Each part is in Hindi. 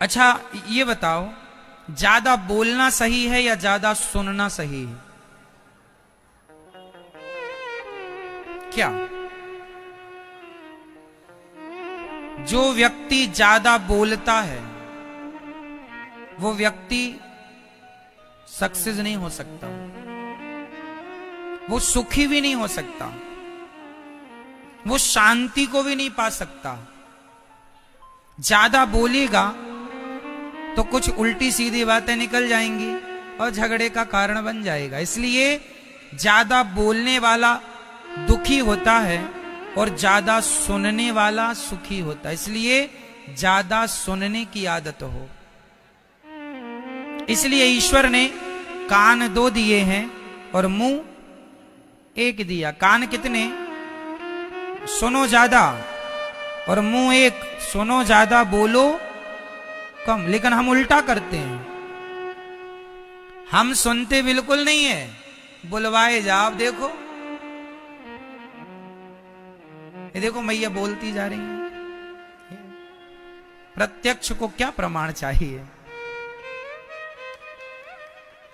अच्छा ये बताओ, ज्यादा बोलना सही है या ज्यादा सुनना सही है? क्या जो व्यक्ति ज्यादा बोलता है वो व्यक्ति सक्सेस नहीं हो सकता, वो सुखी भी नहीं हो सकता, वो शांति को भी नहीं पा सकता। ज्यादा बोलेगा तो कुछ उल्टी सीधी बातें निकल जाएंगी और झगड़े का कारण बन जाएगा। इसलिए ज्यादा बोलने वाला दुखी होता है और ज्यादा सुनने वाला सुखी होता है। इसलिए ज्यादा सुनने की आदत हो। इसलिए ईश्वर ने कान 2 दिए हैं और मुंह 1 दिया। कान कितने? सुनो ज्यादा, और मुंह 1। सुनो ज्यादा, बोलो कम। लेकिन हम उल्टा करते हैं, हम सुनते बिल्कुल नहीं है, बुलवाए जाओ। देखो ये देखो मैया बोलती जा रही है। प्रत्यक्ष को क्या प्रमाण चाहिए?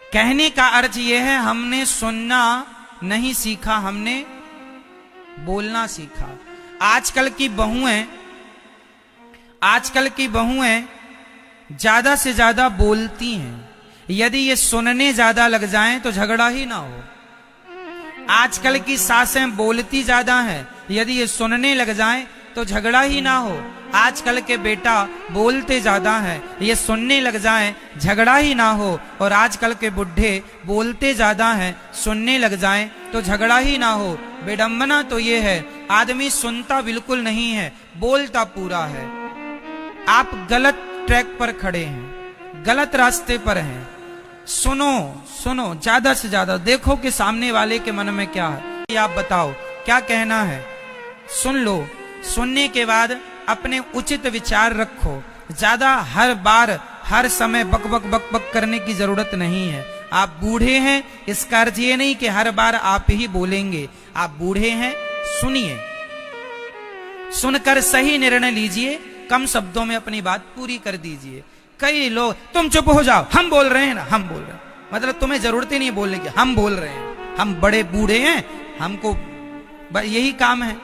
कहने का अर्थ यह है हमने सुनना नहीं सीखा, हमने बोलना सीखा। आजकल की बहुएं ज्यादा से ज्यादा बोलती हैं। यदि ये सुनने ज्यादा लग जाएं तो झगड़ा ही ना हो। आजकल की सासें बोलती ज्यादा हैं, यदि ये सुनने लग जाएं तो झगड़ा ही ना हो। आजकल के बेटा बोलते ज्यादा हैं, ये सुनने लग जाएं झगड़ा ही ना हो। और आजकल के बुढ़े बोलते ज्यादा हैं, सुनने लग जाएं तो झगड़ा ही ना हो। विडंबना तो ये है आदमी सुनता बिल्कुल नहीं है, बोलता पूरा है। आप गलत ट्रैक पर खड़े हैं, गलत रास्ते पर हैं। सुनो सुनो ज्यादा से ज्यादा, देखो कि सामने वाले के मन में क्या है। आप बताओ क्या कहना है, सुन लो। सुनने के बाद अपने उचित विचार रखो। ज्यादा हर बार हर समय बक बक बक बक करने की जरूरत नहीं है। आप बूढ़े हैं, इसका अर्थ ये नहीं कि हर बार आप ही बोलेंगे। आप बूढ़े हैं, सुनिए, सुनकर सही निर्णय लीजिए, कम शब्दों में अपनी बात पूरी कर दीजिए। कई लोग तुम चुप हो जाओ, हम बोल रहे हैं ना, हम बोल रहे हैं। मतलब तुम्हें जरूरत ही नहीं बोलने की, हम बोल रहे हैं, हम बड़े बूढ़े हैं, हमको यही काम है।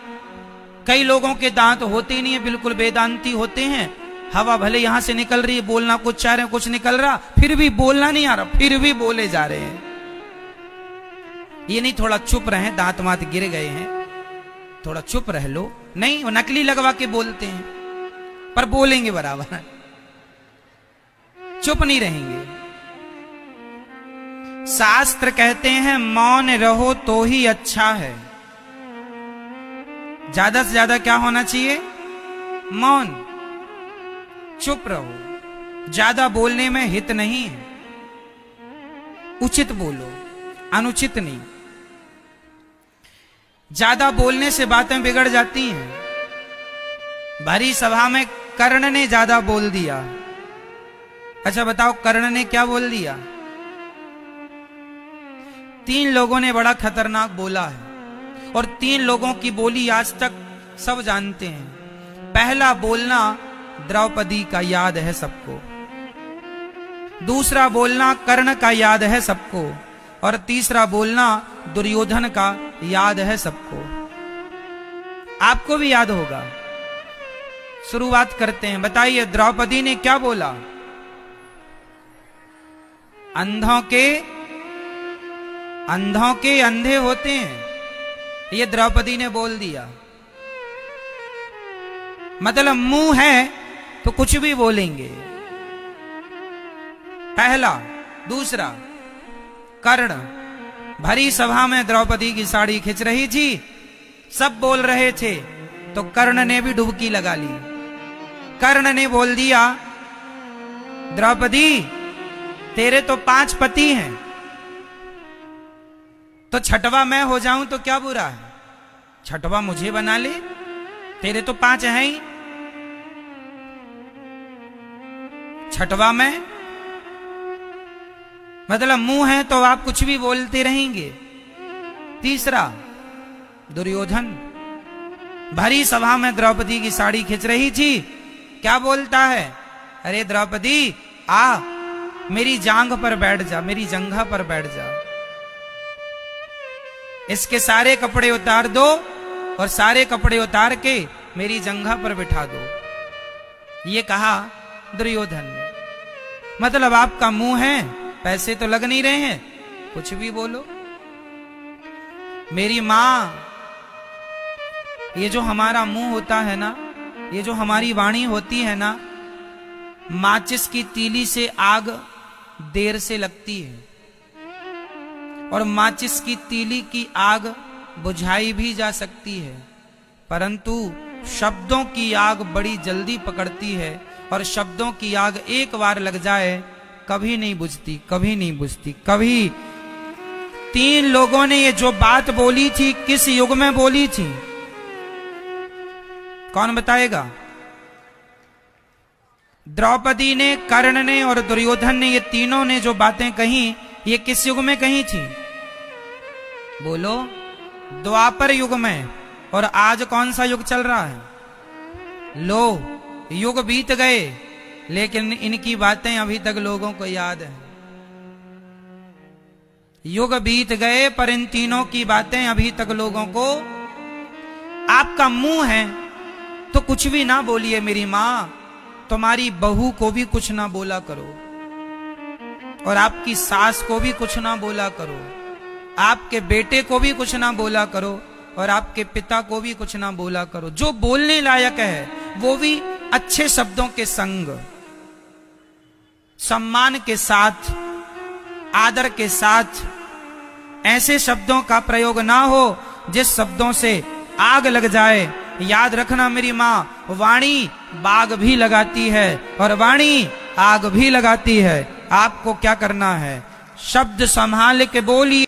कई लोगों के दांत होते ही नहीं है, बिल्कुल वेदांती होते हैं। हवा भले यहां से निकल रही है, बोलना कुछ चाह रहे हैं, कुछ निकल रहा, फिर भी बोलना नहीं आ रहा, फिर भी बोले जा रहे हैं। ये नहीं थोड़ा चुप रहे, दांत मात गिर गए हैं, थोड़ा चुप रह लो। नहीं, वो नकली लगवा के बोलते हैं, पर बोलेंगे बराबर, चुप नहीं रहेंगे। शास्त्र कहते हैं मौन रहो तो ही अच्छा है। ज्यादा से ज्यादा क्या होना चाहिए? मौन, चुप रहो। ज्यादा बोलने में हित नहीं है, उचित बोलो, अनुचित नहीं। ज्यादा बोलने से बातें बिगड़ जाती हैं। भरी सभा में कर्ण ने ज्यादा बोल दिया। अच्छा बताओ कर्ण ने क्या बोल दिया? 3 लोगों ने बड़ा खतरनाक बोला है, और 3 लोगों की बोली आज तक सब जानते हैं। पहला बोलना द्रौपदी का याद है सबको, दूसरा बोलना कर्ण का याद है सबको, और तीसरा बोलना दुर्योधन का याद है सबको। आपको भी याद होगा। शुरुआत करते हैं, बताइए द्रौपदी ने क्या बोला? अंधों के अंधे होते हैं, ये द्रौपदी ने बोल दिया। मतलब मुंह है तो कुछ भी बोलेंगे। पहला। दूसरा, कर्ण भरी सभा में द्रौपदी की साड़ी खींच रही थी, सब बोल रहे थे, तो कर्ण ने भी डुबकी लगा ली। कर्ण ने बोल दिया द्रौपदी तेरे तो 5 पति हैं, तो छठवा मैं हो जाऊं तो क्या बुरा है? छठवा मुझे बना ले, तेरे तो 5 हैं ही, छठवा मैं। मतलब मुंह है तो आप कुछ भी बोलते रहेंगे। तीसरा, दुर्योधन भरी सभा में द्रौपदी की साड़ी खींच रही थी, क्या बोलता है? अरे द्रौपदी आ, मेरी जांघ पर बैठ जा, मेरी जंघा पर बैठ जा, इसके सारे कपड़े उतार दो और सारे कपड़े उतार के मेरी जंघा पर बिठा दो। ये कहा दुर्योधन ने। मतलब आपका मुंह है, पैसे तो लग नहीं रहे हैं, कुछ भी बोलो। मेरी मां, ये जो हमारा मुंह होता है ना, ये जो हमारी वाणी होती है ना, माचिस की तीली से आग देर से लगती है और माचिस की तीली की आग बुझाई भी जा सकती है, परंतु शब्दों की आग बड़ी जल्दी पकड़ती है और शब्दों की आग एक बार लग जाए कभी नहीं बुझती, कभी नहीं बुझती, कभी। 3 लोगों ने ये जो बात बोली थी किस युग में बोली थी, कौन बताएगा? द्रौपदी ने, कर्ण ने और दुर्योधन ने, ये तीनों ने जो बातें कही ये किस युग में कही थी? बोलो। द्वापर युग में। और आज कौन सा युग चल रहा है? लो, युग बीत गए लेकिन इनकी बातें अभी तक लोगों को याद है। युग बीत गए पर इन तीनों की बातें अभी तक लोगों को। आपका मुंह है तो कुछ भी ना बोलिए मेरी मां, तुम्हारी बहू को भी कुछ ना बोला करो और आपकी सास को भी कुछ ना बोला करो, आपके बेटे को भी कुछ ना बोला करो और आपके पिता को भी कुछ ना बोला करो। जो बोलने लायक है वो भी अच्छे शब्दों के संग, सम्मान के साथ, आदर के साथ। ऐसे शब्दों का प्रयोग ना हो जिस शब्दों से आग लग जाए। याद रखना मेरी मां, वाणी बाग भी लगाती है और वाणी आग भी लगाती है। आपको क्या करना है? शब्द संभाल के बोलिए।